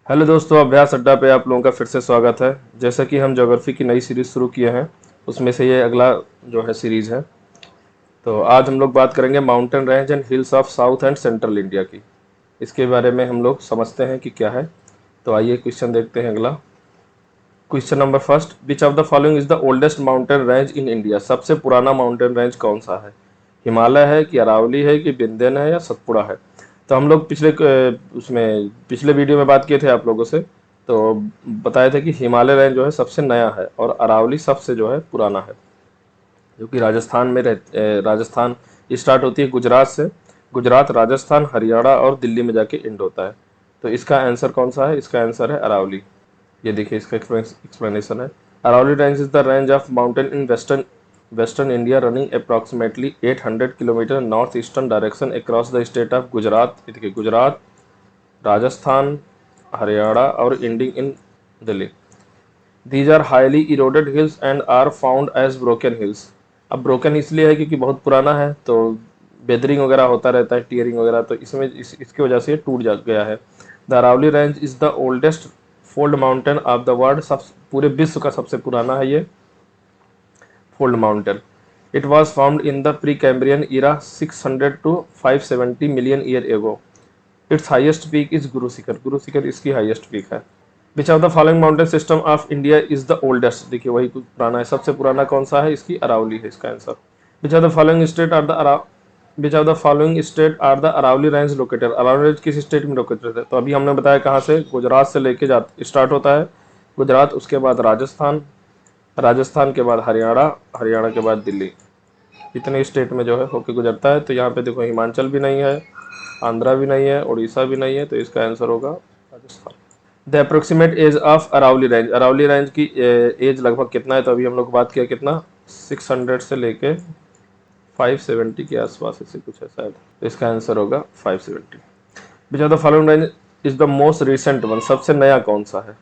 Hello दोस्तों, अभ्यास अड्डा पे आप लोगों का फिर से स्वागत है। जैसा कि हम ज्योग्राफी की नई सीरीज शुरू किए हैं, उसमें से ये अगला जो है सीरीज है। तो आज हम लोग बात करेंगे mountain range and hills of south and central India की। इसके बारे में हम लोग समझते हैं कि क्या है। तो आइए क्वेश्चन देखते हैं अगला। Question number first, which of the following is the oldest mountain range in India? सबसे पुराना माउंटेन रेंज कौन सा है? हिमालय है कि अरावली है कि विंध्यन है या सतपुड़ा है? तो हम लोग उसमें पिछले वीडियो में बात किए थे आप लोगों से। तो बताए थे कि हिमालय रेंज जो है सबसे नया है और अरावली सबसे जो है पुराना है, जो कि राजस्थान स्टार्ट होती है गुजरात से। गुजरात, राजस्थान, हरियाणा और दिल्ली में जाके एंड होता है। तो इसका आंसर कौन सा है? इसका आंसर है अरावली। ये देखिए, इसका एक्सप्लेनेशन है। Aravalli range is the range of mountain in western India running approximately 800 kilometre north eastern direction across the state of Gujarat. ये देखिए, गुजरात, राजस्थान, हरियाणा और ending in Delhi. These are highly eroded hills and are found as broken hills. अब broken इसलिए है क्योंकि बहुत पुराना है, तो बेदरिंग वगैरह होता रहता है, टीयरिंग वगैरह, तो इसकी वजह से ये टूट जा गया है। The Aravalli range is the oldest fold mountain of the world. सब पूरे विश्व का सबसे पुराना है ये fold mountain. It was found in the Precambrian era 600 to 570 million year ago. Its highest peak is Guru Shikhar. Guru Shikhar इसकी हाईएस्ट पीक है। Which of the following mountain system of India is the oldest? देखिए, वही कुछ पुराना है। सबसे पुराना कौन सा है? इसकी अरावली है इसका answer. Which of the following state are the which of the following state are the Aravalli range located? Aravalli range किस स्टेट में लोकेटेड है? तो अभी हमने बताया कहाँ से, गुजरात से लेके स्टार्ट होता है। गुजरात, उसके बाद राजस्थान, राजस्थान के बाद हरियाणा, हरियाणा के बाद दिल्ली। इतने स्टेट में जो है होके गुजरता है। तो यहाँ पे देखो, हिमाचल भी नहीं है, आंध्रा भी नहीं है, उड़ीसा भी नहीं है, तो इसका आंसर होगा Rajasthan. The approximate age of Aravalli range. Aravalli range की एज लगभग कितना है? तो अभी हम लोग बात किया कितना, 600 से लेके 570 के आसपास, ऐसे कुछ है शायद। तो इसका आंसर होगा 570। विच of the following range is the most recent one? सबसे नया कौन सा है?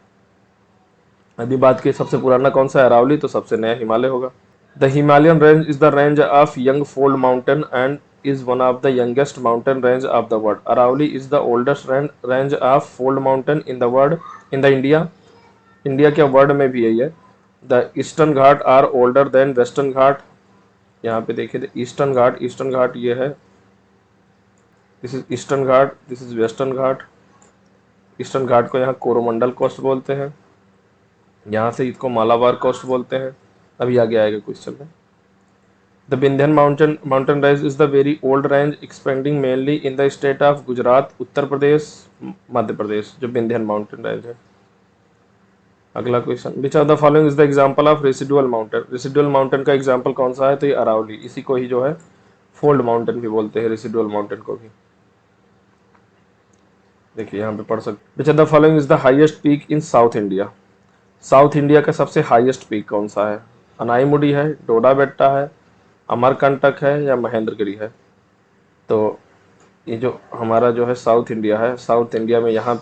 अभी बात की सबसे पुराना कौन सा है, अरावली, तो सबसे नया हिमालय होगा। The Himalayan range is the range of young fold mountain and is one of the youngest mountain range of the world. Aravalli is the oldest range of fold mountain in the world, in the India. India के world में भी यही है। The eastern Ghat are older than western Ghat. यहाँ पे देखिए, eastern Ghat ये है, this is eastern Ghat, this is western Ghat. Eastern Ghat को यहाँ कोरोमंडल कोस्ट बोलते हैं, यहाँ से इसको मालाबार कोस्ट बोलते हैं। अभी आगे आएगा क्वेश्चन में। The Vindhyan mountain range is the very old range expanding mainly in the state of Gujarat, Uttar Pradesh, Madhya Pradesh, जो विंध्यन माउंटेन रेंज है। अगला question, which of the following is the example of residual mountain? Residual mountain का एग्जांपल कौन सा है? तो ये अरावली, इसी को ही जो है फोल्ड माउंटेन भी बोलते हैं, रेसिडुअल माउंटेन को भी। देखिए यहाँ पे पढ़ सकते, विच of the following is the highest peak in south India? South India का सबसे हाईएस्ट पीक कौन सा है? अनाईमुडी है, डोडा बेट्टा है, अमरकंटक है या महेंद्रगिरी है? तो ये जो हमारा जो है साउथ इंडिया है, साउथ इंडिया में यहाँ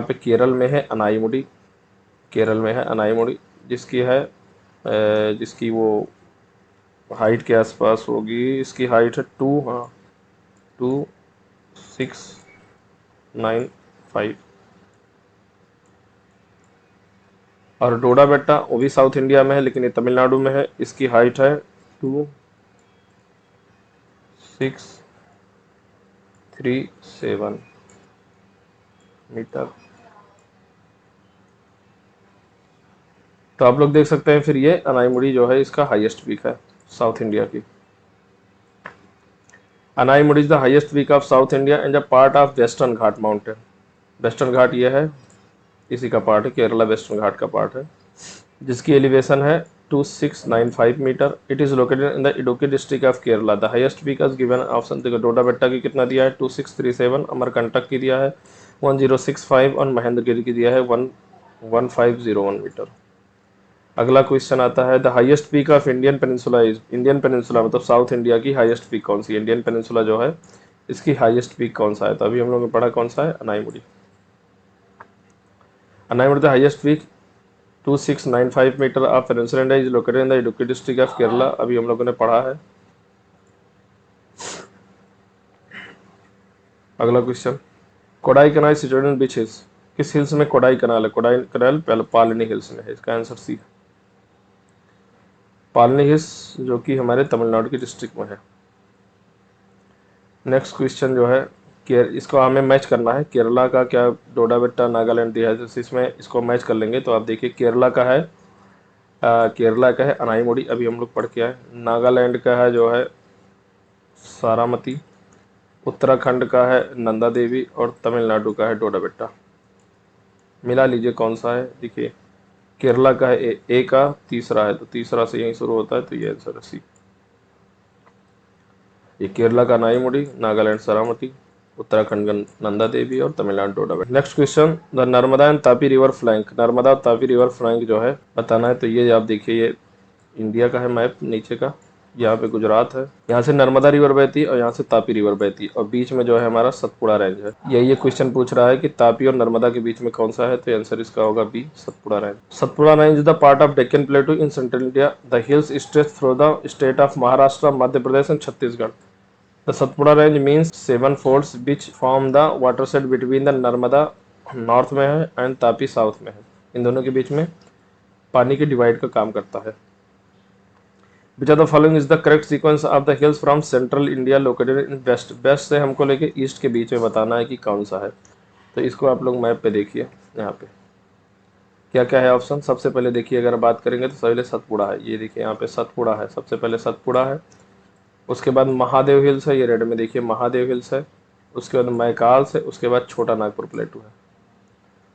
पे केरल में है अनाईमुडी। केरल में है अनाईमुडी, जिसकी है जिसकी वो हाइट के आसपास होगी। इसकी हाइट है 2695। और डोडा बेट्टा वो भी साउथ इंडिया में है, लेकिन ये तमिलनाडु में है। इसकी हाइट है 2637 मीटर। तो आप लोग देख सकते हैं, फिर ये अनाईमुड़ी जो है इसका हाईएस्ट पीक है साउथ इंडिया की। Anamudi is the highest peak of south India and a part of western Ghat mountain. Western Ghat ये है, इसी का पार्ट है, केरला वेस्टर्न घाट का पार्ट है, जिसकी एलिवेशन है 2695 metre. It is located in the Idukki district of Kerala. The highest peak is given option, देखो डोडा बेट्टा की कितना दिया है 2637, अमरकंटक की दिया है 1065 और महेंद्रगिरी की दिया है 1501 मीटर। अगला क्वेश्चन आता है, the highest peak of Indian peninsula is? Indian peninsula मतलब साउथ इंडिया की हाईएस्ट पीक कौन सी? इंडियन पेनिनसुला जो है इसकी हाईएस्ट पीक कौन सा है? तो अभी हम लोगों ने पढ़ा कौन सा है, Anamudi. Anamudi the highest peak 2695 metre of peninsula India is located in the Idukki district of Kerala. अभी हम लोगों ने पढ़ा है। अगला question, Kodaikanal situated in which hills? किस हिल्स में कोडाई कनाल है? कोडाई कनाल पालनी हिल्स में है, इसका आंसर सी। पालनी हिल्स जो कि हमारे तमिलनाडु के डिस्ट्रिक्ट में है। नेक्स्ट क्वेश्चन जो है, इसको हमें मैच करना है। केरला का क्या डोडा बेट्टा नागालैंड दिया है, तो इसमें इसको मैच कर लेंगे। तो आप देखिए केरला का है केरला का है अनाईमुड़ी, अभी हम लोग पढ़ के आए। नागालैंड का है जो है सारामती। उत्तराखंड का है नंदा देवी और तमिलनाडु का है डोडा बेट्टा। मिला लीजिए कौन सा है। देखिए केरला का है ए का तीसरा है, तो तीसरा से यहीं शुरू होता है, तो ये आंसर है सी। ये केरला का नाईमुड़ी, नागालैंड सरामती, उत्तराखंड का नंदा देवी और Tamil Nadu Doddabetta. Next question, the Narmada and Tapi river flank. Narmada और तापी रिवर फ्लैंक जो है बताना है। तो ये आप देखिए ये इंडिया का है मैप नीचे का, यहाँ पे गुजरात है, यहाँ से नर्मदा रिवर बहती है और यहाँ से तापी रिवर बहती है, और बीच में जो है हमारा सतपुड़ा रेंज है। ये क्वेश्चन पूछ रहा है कि तापी और नर्मदा के बीच में कौन सा है, तो आंसर इसका होगा B, Satpura range. Satpura range is the part of Deccan plateau in central India. The hills stretch through the state of Maharashtra, Madhya Pradesh and Chhattisgarh. The Satpura range means 7 folds which form the watershed between the Narmada north में है and Tapi south में है। इन दोनों के बीच में पानी के डिवाइड का काम करता है। Which are the following is the correct sequence of the hills from central India located in west. West से हमको लेके ईस्ट के बीच में बताना है कि कौन सा है। तो इसको आप लोग मैप पे देखिए, यहाँ पे क्या क्या है ऑप्शन। सबसे पहले देखिए अगर बात करेंगे तो पहले सतपुड़ा है, ये देखिए यहाँ पे सतपुड़ा है, सबसे पहले सतपुड़ा है। उसके बाद महादेव हिल्स है, ये रेड में देखिए महादेव हिल्स है। उसके बाद मैकाल्स है, उसके बाद छोटा नागपुर प्लेटू है।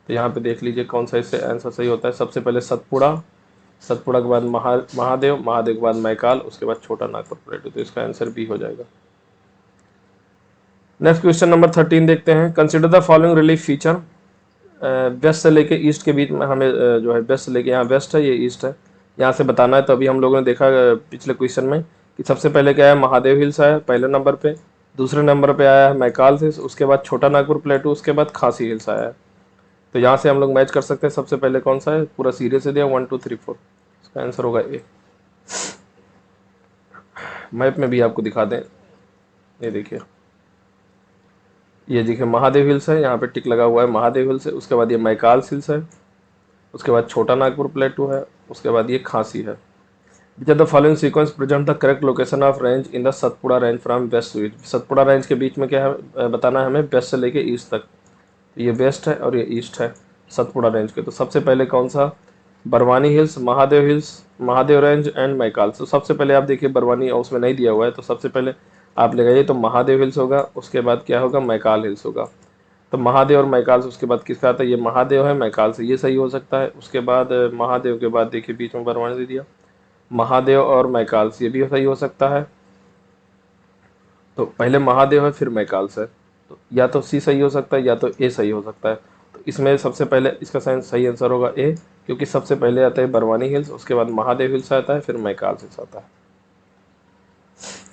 तो यहाँ पे देख लीजिए कौन सा इससे आंसर सही होता है। सबसे पहले सतपुड़ा, सतपुड़ा के बाद महादेव, महादेव के बाद मैकाल, उसके बाद छोटा नागपुर प्लेटू। तो इसका आंसर बी हो जाएगा। नेक्स्ट क्वेश्चन नंबर 13 देखते हैं। Consider the following relief feature. West से लेके ईस्ट के बीच में हमें जो है वेस्ट से लेके, यहाँ वेस्ट है ये ईस्ट है, यहाँ से बताना है। तो अभी हम लोगों ने देखा पिछले क्वेश्चन में कि सबसे पहले क्या है, महादेव हिल्स आया पहले नंबर पे, दूसरे नंबर पे आया है मैकाल हिल्स, उसके बाद छोटा नागपुर प्लेटू, उसके बाद खासी हिल्स आया है। तो यहाँ से हम लोग मैच कर सकते हैं। सबसे पहले कौन सा है, पूरा सीरियस से दिया 1 2 3 4, इसका आंसर होगा ए। मैप में भी आपको दिखा दें, ये देखिए महादेव हिल्स है, यहाँ पे टिक लगा हुआ है महादेव हिल्स है। उसके बाद ये मैकाल हिल्स है, उसके बाद छोटा नागपुर प्लेटू है, उसके बाद ये खांसी है। Which are the following sequence present the correct location of range in the Satpura range from west to east. Satpura range के बीच में क्या है बताना है हमें, वेस्ट से लेके ईस्ट तक। तो ये वेस्ट है और ये ईस्ट है सतपुड़ा रेंज के। तो सबसे पहले कौन सा, Barwani hills, Mahadev range and Maikal. तो सबसे पहले आप देखिए बरवानी उसमें नहीं दिया हुआ है, तो सबसे पहले आप लगाइए तो महादेव हिल्स होगा, उसके बाद क्या होगा मैकाल हिल्स होगा। तो महादेव और मैकाल से उसके बाद किसका आता है, ये महादेव है, मैकाल से ये सही हो सकता है। उसके बाद महादेव के बाद देखिए बीच में बरवानी दे दिया, महादेव और मैकाल से ये भी सही हो सकता है। तो पहले महादेव है फिर मैकाल से, तो या तो सी सही हो सकता है या तो ए सही हो सकता है। तो इसमें सबसे पहले इसका सही आंसर होगा ए, क्योंकि सबसे पहले आता है बरवानी हिल्स, उसके बाद महादेव हिल्स आता है, फिर मैकाल हिल्स आता है।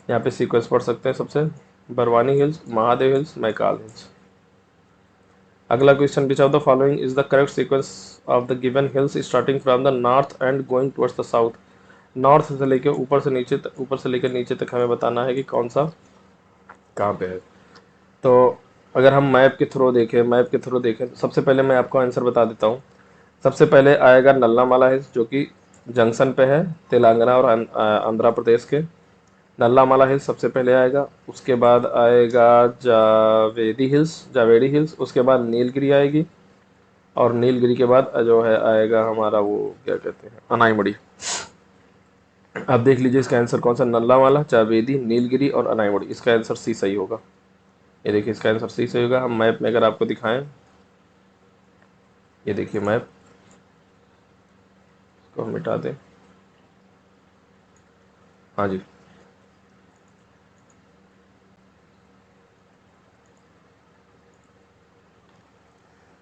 यहाँ पे सीक्वेंस पढ़ सकते हैं सबसे, Barwani hills, Mahadev hills, Maikal hills. अगला question, which of the following is the correct sequence of the given hills starting from the north end going towards the south. North से लेकर ऊपर से नीचे तक, ऊपर से लेकर नीचे तक हमें बताना है कि कौन सा कहाँ पे है। तो अगर हम मैप के थ्रू देखें तो सबसे पहले मैं आपको आंसर बता देता हूँ। सबसे पहले आएगा नल्लामाला हिल्स जो कि जंक्शन पे है तेलंगाना और आंध्र प्रदेश के। नल्लामाला हिल्स सबसे पहले आएगा, उसके बाद आएगा जावेदी हिल्स, उसके बाद नीलगिरी आएगी, और नीलगिरी के बाद जो है आएगा हमारा वो क्या कहते हैं अनाईमड़ी। आप देख लीजिए इसका आंसर कौन सा, नल्लामाला, जावेदी, नीलगिरी और अनाईमड़ी। इसका आंसर सी सही होगा। ये देखिए इसका आंसर सी सही होगा। हम मैप में अगर आपको दिखाएं, ये देखिए मैप, इसको हम मिटा दें, हाँ जी,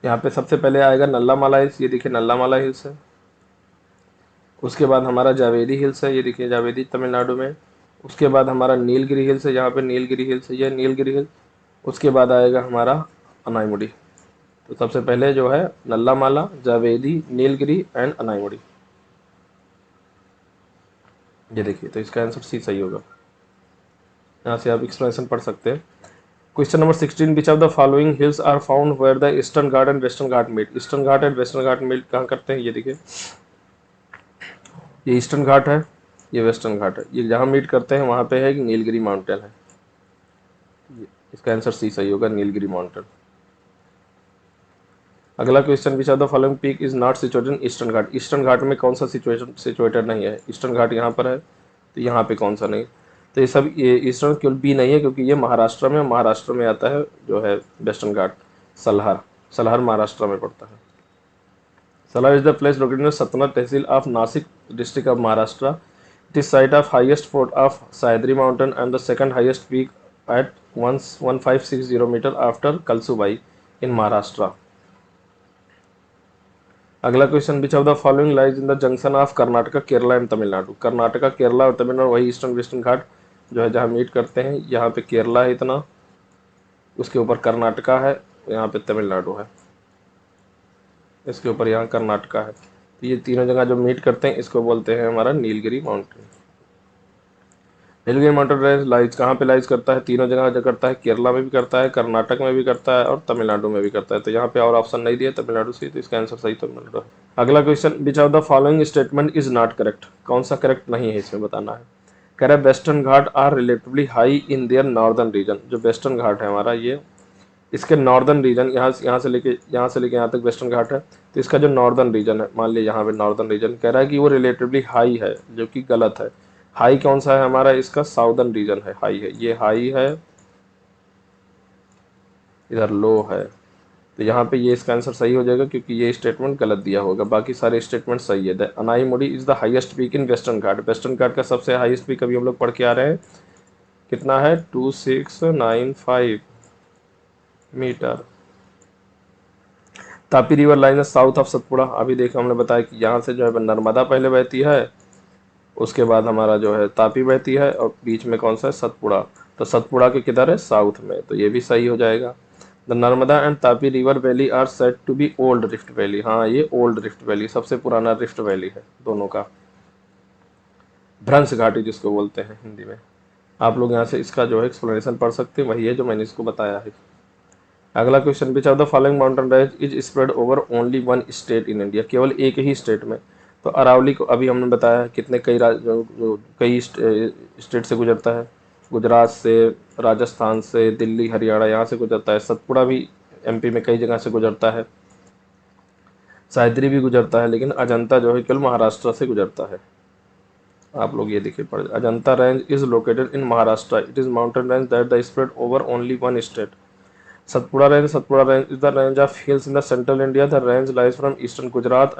यहाँ पे सबसे पहले आएगा नल्लामाला हिल्स, ये देखिए नल्लामाला हिल्स है। उसके बाद हमारा जावेदी हिल्स है, ये देखिए जावेदी तमिलनाडु में। उसके बाद हमारा नीलगिरी हिल्स है, यहाँ पे नीलगिरी हिल्स है, ये नीलगिरी हिल्स। उसके बाद आएगा हमारा अनाईमुड़ी। तो सबसे पहले जो है नल्लामाला, जावेदी, नीलगिरी एंड अनाईमुड़ी। ये देखिए तो इसका आंसर सी सही होगा। यहाँ से आप एक्सप्लेनेशन पढ़ सकते हैं। Question number 16, which of the following hills are found where the eastern ghat and western ghat meet. Eastern ghat and western ghat meet कहाँ करते हैं, ये देखिए, ये ईस्टर्न घाट है, ये वेस्टर्न घाट है, ये जहाँ मीट करते हैं वहाँ पे है कि नीलगिरी माउंटेन है। इसका आंसर सी सही होगा, नीलगिरी माउंटेन। अगला question, which of the following peak is not situated in eastern Ghat. Eastern Ghat में कौन सा सिचुएटेड नहीं है। ईस्टर्न घाट यहाँ पर है, तो यहाँ पे कौन सा नहीं। तो ये सब, ये ईस्टर्न केवल बी नहीं है, क्योंकि ये महाराष्ट्र में आता है जो है वेस्टर्न घाट। सलहर, सलहर महाराष्ट्र में पड़ता है। Salher is the place located in Satana tehsil of Nashik district of Maharashtra. It is site of highest fort of Sahyadri mountain and the second highest peak at 1560 meter after Kalsubai in Maharashtra. अगला question, which of the following lies in the junction of Karnataka Kerala and Tamil Nadu. Karnataka, Kerala और तमिलनाडु, वही eastern western घाट जो है जहाँ meet करते हैं। यहाँ पे केरला है इतना, उसके ऊपर कर्नाटका है, यहाँ पे तमिलनाडु है, इसके ऊपर यहाँ कर्नाटका है। तो ये तीनों जगह जो मीट करते हैं इसको बोलते हैं हमारा Nilgiri mountain. Nilgiri mountain range lies कहाँ पे लाइज करता है, तीनों जगह जो करता है, केरला में भी करता है, कर्नाटक में भी करता है और तमिलनाडु में भी करता है। तो यहाँ पे और ऑप्शन नहीं दिया तमिलनाडु से, तो इसका आंसर सही तमिलनाडु है। अगला question, which of the following statement is not correct. कौन सा करेक्ट नहीं है, इसमें बताना है। कह रहा है western Ghat are relatively high in there northern region. जो वेस्टर्न घाट है हमारा, ये इसके नॉर्दर्न रीजन, यहाँ से लेके यहाँ तक वेस्टर्न घाट है। तो इसका जो नॉर्दर्न रीजन है, मान लीजिए यहाँ पे नॉर्दर्न रीजन, कह रहा है कि वो रिलेटिवली हाई है, जो कि गलत है। हाई कौन सा है हमारा, इसका साउदर्न रीजन है हाई है, ये हाई है, इधर लो है। तो यहाँ पे ये इसका आंसर सही हो जाएगा, क्योंकि ये स्टेटमेंट गलत दिया होगा, बाकी सारे स्टेटमेंट सही है। The Anamudi is the highest peak in western Ghat. Western Ghat का सबसे हाईएस्ट पीक अभी हम लोग पढ़ के आ रहे हैं, कितना है, 2695 metre. Tapi river line south of Satpura. अभी देखो हमने बताया कि यहाँ से जो है नर्मदा पहले बहती है, उसके बाद हमारा जो है तापी बहती है, और बीच में कौन सा है, सतपुड़ा। तो सतपुड़ा के किधर है, साउथ में, तो ये भी सही हो जाएगा। The Narmada and Tapi river valley are said to be old rift valley. हाँ, ये ओल्ड रिफ्ट वैली, सबसे पुराना रिफ्ट वैली है दोनों का। भ्रंश घाटी जिसको बोलते हैं हिंदी में। आप लोग यहाँ से इसका जो है एक्सप्लेनेशन पढ़ सकते हैं, वही है जो मैंने इसको बताया है। अगला question, which of the following mountain range is spread over only one state in India. केवल एक ही स्टेट में। तो अरावली को अभी हमने बताया कितने कई स्टेट से गुजरता है, गुजरात से, राजस्थान से, दिल्ली, हरियाणा, यहाँ से गुजरता है। सतपुड़ा भी एमपी में कई जगह से गुजरता है, सह्याद्री भी गुजरता है, लेकिन अजंता जो है केवल महाराष्ट्र से गुजरता है। आप लोग ये देखिए पढ़, Ajanta range is located in Maharashtra. It is mountain range that the spread over only one state. Satpura range is the range of hills in the central India. The range lies from eastern Gujarat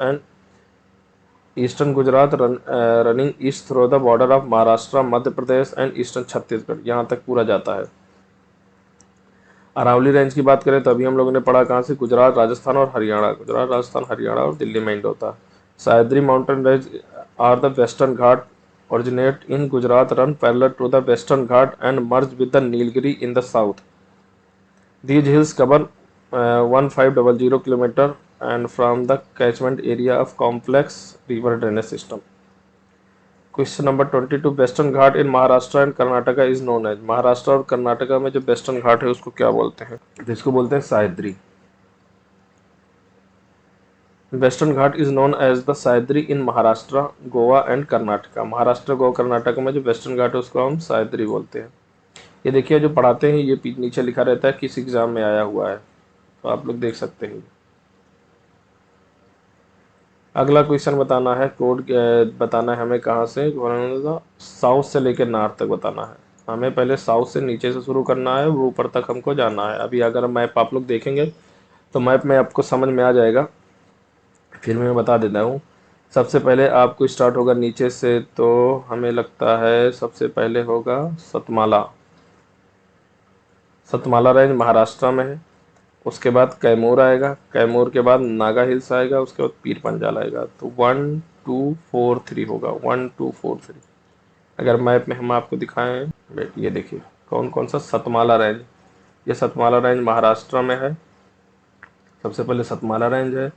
running east through the border of Maharashtra, Madhya Pradesh and eastern Chhattisgarh, यहाँ तक पूरा जाता है। Aravalli range की बात करें तो अभी हम लोगों ने पढ़ा कहाँ से, गुजरात, राजस्थान और हरियाणा, गुजरात, राजस्थान, हरियाणा और दिल्ली में एंड होता है। Sahyadri mountain range are the western Ghat originate in Gujarat, run parallel to the western ghat and merge with the Nilgiri in the south. These hills cover 1500 km and from the catchment area of complex river drainage system. Question number 22, western Ghat in Maharashtra and Karnataka is known as. Maharashtra और कर्नाटका में जो western Ghat है उसको क्या बोलते हैं, जिसको बोलते हैं Sahyadri. Western Ghat is known as the Sahyadri in Maharashtra, Goa and Karnataka. Maharashtra, Goa, Karnataka में जो वेस्टर्न घाट है उसको हम सह्याद्री बोलते हैं। ये देखिए जो पढ़ाते हैं ये नीचे लिखा रहता है किस एग्जाम में आया हुआ है, तो आप लोग देख सकते हैं। अगला क्वेश्चन बताना है, कोड बताना है हमें कहाँ से, साउथ से लेकर नॉर्थ तक बताना है। हमें पहले साउथ से नीचे से शुरू करना है, वो ऊपर तक हमको जाना है। अभी अगर मैप आप लोग देखेंगे तो मैप में आपको समझ में आ जाएगा, फिर मैं बता देता हूँ। सबसे पहले आपको स्टार्ट होगा नीचे से, तो हमें लगता है सबसे पहले होगा सतमाला। सतमाला रेंज महाराष्ट्र में है। उसके बाद कैमूर आएगा, कैमूर के बाद नागा हिल्स आएगा, उसके बाद पीर पंजाल आएगा। तो 1 2 4 3 होगा, 1 2 4 3। अगर मैप में हम आपको दिखाएं, ये देखिए कौन कौन सा सतमाला रेंज। ये सतमाला रेंज महाराष्ट्र में है, सबसे पहले सतमाला रेंज है।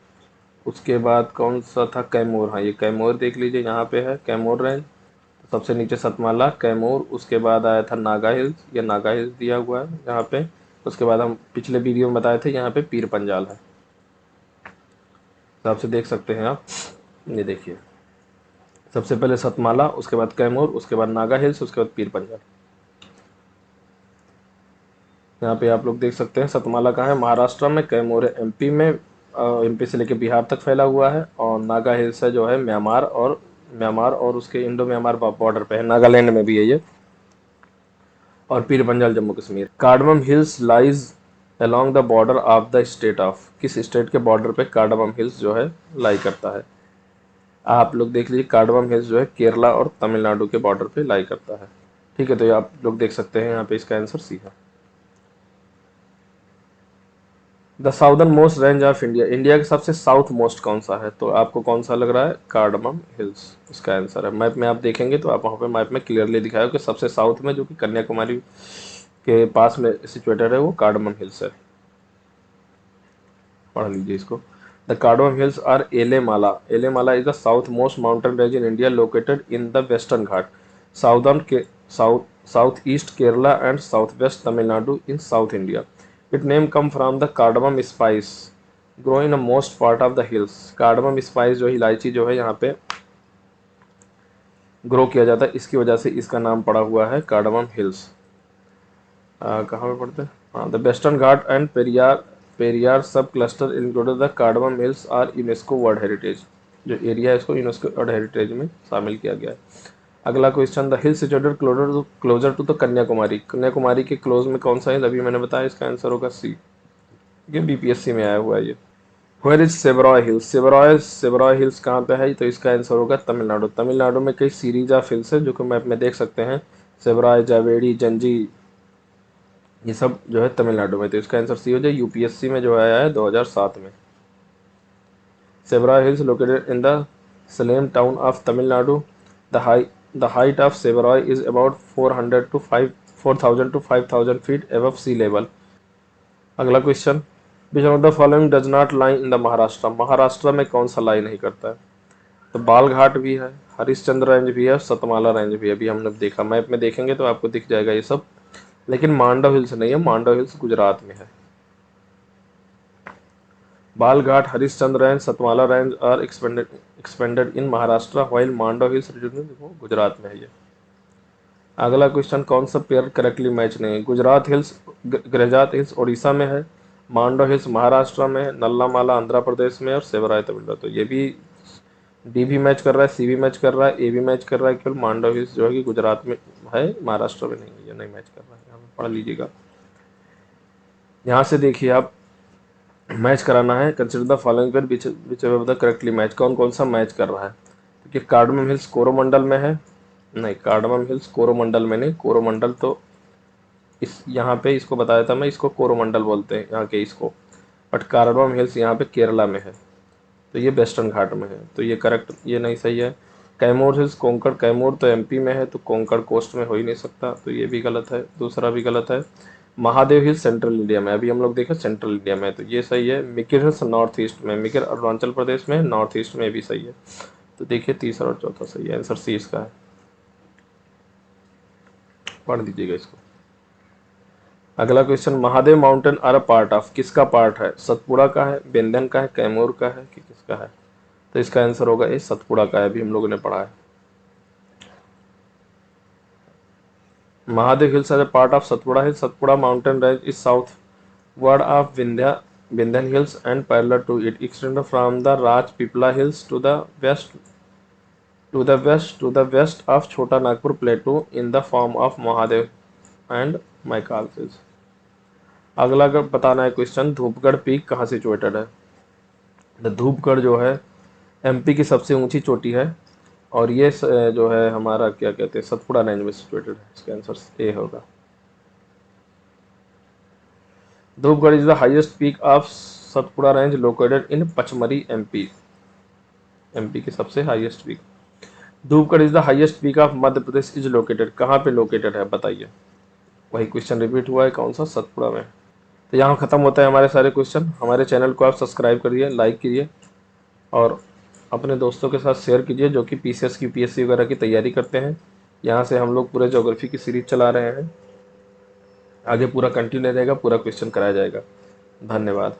उसके बाद कौन सा था, कैमूर। हाँ, ये कैमूर देख लीजिए, यहाँ पे है कैमूर रेंज। सबसे नीचे सतमाला, कैमूर, उसके बाद आया था नागा हिल्स, ये नागा हिल्स दिया हुआ है यहाँ पे। उसके बाद हम पिछले वीडियो में बताए थे यहाँ पे पीर पंजाल है, तो आपसे देख सकते हैं आप। ये देखिए, सबसे पहले सतमाला, उसके बाद कैमूर, उसके बाद नागा हिल्स, उसके बाद पीर पंजाल। यहाँ पे आप लोग देख सकते हैं सतमाला कहाँ है, महाराष्ट्र में। कैमूर है एमपी में, एमपी से लेके बिहार तक फैला हुआ है। और नागा हिल्स है जो है म्यांमार और उसके इंडो म्यांमार बॉर्डर पे है, नागालैंड में भी है ये। और Pir Panjal Jammu Kashmir. Cardamom hills lies along the border of the state of, किस स्टेट के बॉर्डर पे कार्डमम हिल्स जो है लाई करता है। आप लोग देख लीजिए, कार्डमम हिल्स जो है केरला और तमिलनाडु के बॉर्डर पे लाई करता है। ठीक है, तो ये आप लोग देख सकते हैं यहाँ पे इसका आंसर सी है। The southern most range of India, India के सबसे साउथ मोस्ट कौन सा है, तो आपको कौन सा लग रहा है, कार्डमम हिल्स इसका आंसर है। मैप में आप देखेंगे तो आप वहाँ पे मैप में क्लियरली दिखाया कि सबसे साउथ में, जो कि कन्याकुमारी के पास में सिचुएटेड है, वो कार्डमम हिल्स है। पढ़ लीजिए इसको। The cardamom hills are Elamala, Elamala is the south most mountain range in India located in the western Ghat, southern के south east Kerala and south west Tamil Nadu in south India. It name come from the cardamom spice grow in a most part of the hills. Cardamom spice जो इलायची जो है यहाँ पे grow किया जाता है, इसकी वजह से इसका नाम पड़ा हुआ है कार्डमम हिल्स। कहाँ पे पढ़ते हैं, हाँ। The western Ghat and Periyar sub cluster included the cardamom hills are UNESCO world heritage, जो एरिया है इसको यूनेस्को वर्ल्ड हेरिटेज में शामिल किया गया है। अगला question, the hill situated closer to the Kanyakumari, Kanyakumari के क्लोज में कौन सा है, अभी मैंने बताया, इसका आंसर होगा सी। ये बीपीएससी में आया हुआ है ये। Where is Shevaroy hills, Shevaroy hills कहाँ पे है, तो इसका आंसर होगा तमिलनाडु। तमिलनाडु में कई सीरीज ऑफ हिल्स है जो कि मैप में देख सकते हैं, सेवरॉय, जावेरी, जंजी, ये सब जो है तमिलनाडु में। तो इसका आंसर सी हो जाए, यूपीएससी में जो आया है 2007 में। Shevaroy hills located in the Salem town of Tamil Nadu. The height of Shevaroy is about 4,000 to 5,000 feet above sea level. अगला question, which of the following does not lie in the Maharashtra, Maharashtra में कौन सा लाई नहीं करता है, तो बाल घाट भी है, हरिश्चंद्र रेंज भी है, सतमाला रेंज भी है। अभी हमने देखा, मैप में देखेंगे तो आपको दिख जाएगा ये सब, लेकिन मांडव हिल्स नहीं है, मांडव हिल्स गुजरात में है। Balaghat, Harishchandra range, Satmala range are expanded in Maharashtra while Mandav hills region Gujarat में है ये। अगला क्वेश्चन, कौन सा पेयर करेक्टली मैच नहीं है, गुजरात हिल्स उड़ीसा में है, मांडव हिल्स महाराष्ट्र में है, नल्लामाला आंध्र प्रदेश में और सेवराय तमिलनाडु। तो ये भी डी भी मैच कर रहा है, सी भी मैच कर रहा है, ए भी मैच कर रहा है, केवल मांडव हिल्स जो है कि गुजरात में है, महाराष्ट्र में नहीं है, ये नहीं मैच कर रहा है। यहाँ पे पढ़ लीजिएगा, यहाँ से देखिए आप, मैच कराना है। Consider the following pair which of the correctly match, कौन कौन सा मैच कर रहा है, क्योंकि कार्डमम हिल्स कोरोमंडल में है, नहीं कार्डमम हिल्स कोरोमंडल में नहीं, कोरोमंडल तो इस यहाँ पे इसको बताया था मैं, इसको कोरोमंडल बोलते हैं यहाँ के इसको, बट कार्डमम हिल्स यहाँ पे केरला में है, तो ये वेस्टर्न घाट में है, तो ये करेक्ट, ये नहीं सही है। कैमूर हिल्स कोंकण, कैमूर तो एमपी में है, तो कोंकण कोस्ट में हो ही नहीं सकता, तो ये भी गलत है, दूसरा भी गलत है। महादेव हिल्स सेंट्रल इंडिया में, अभी हम लोग देखे सेंट्रल इंडिया में, तो ये सही है। मिकिर हिल्स नॉर्थ ईस्ट में, मिकिर अरुणाचल प्रदेश में, नॉर्थ ईस्ट में भी सही है। तो देखिए तीसरा और चौथा सही है, आंसर सी इसका है। पढ़ दीजिएगा इसको। अगला question, Mahadev mountain are a part of, किसका पार्ट है, सतपुड़ा का है, बेंदन का है, कैमूर का है कि किसका है, तो इसका आंसर होगा ये सतपुड़ा का है, अभी हम लोगों ने पढ़ा है। Mahadev hills are a part of Satpura hills, Satpura mountain range is south ward of Vindhyan hills and parallel to it extend from the Rajpipla hills to the west of Chota Nagpur plateau in the form of Mahadev and Maikal hills. अगला अगर बताना है question, Dhupgarh peak कहाँ situated है, the Dhupgarh जो है MP की सबसे ऊंची चोटी है, और ये जो है हमारा क्या कहते हैं, सतपुड़ा रेंज में सिचुएटेड है, इसका आंसर ए होगा। Dhupgarh is the highest peak of Satpura range located in Pachmarhi MP, MP की सबसे highest peak. Dhupgarh is the highest peak of Madhya Pradesh is located, कहाँ पे लोकेटेड है बताइए, वही क्वेश्चन रिपीट हुआ है, कौन सा, सतपुड़ा में। तो यहाँ ख़त्म होता है हमारे सारे क्वेश्चन। हमारे चैनल को आप सब्सक्राइब करिए, लाइक कीजिए और अपने दोस्तों के साथ शेयर कीजिए जो कि पीसीएस की पीएससी वगैरह की तैयारी करते हैं। यहाँ से हम लोग पूरे ज्योग्राफी की सीरीज चला रहे हैं। आगे पूरा कंटिन्यू रहेगा, पूरा क्वेश्चन कराया जाएगा। धन्यवाद।